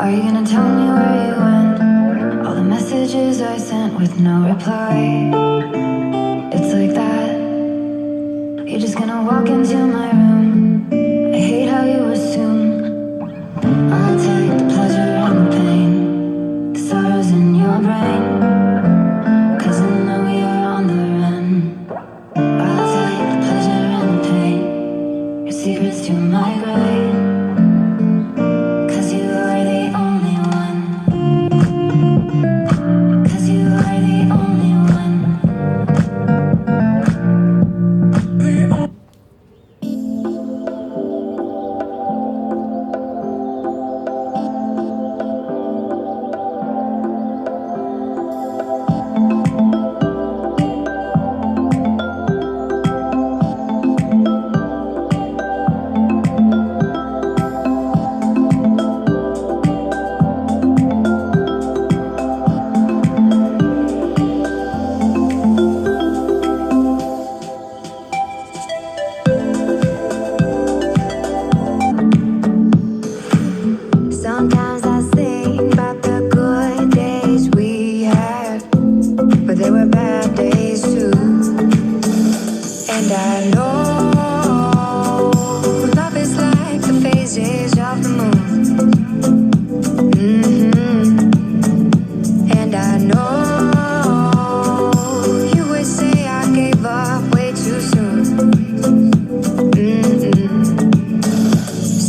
Are you gonna tell me where you went? All the messages I sent with no reply. It's like that. You're just gonna walk into my room. I hate how you assume I'll take the pleasure and the pain, the sorrows in your brain, 'cause I know you're on the run. I'll take the pleasure and the pain, your secrets to my grave, 'cause you are the only one. 'Cause you are the only one. Sometimes I think about the good days we had, but they were bad days too. And I know love is like the phases of the moon. And I know you would say I gave up way too soon.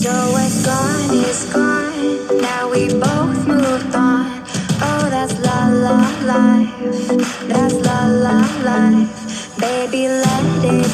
So what's gone is gone. Now we both moved on. Oh, that's la la life. That's la la life. Baby, let it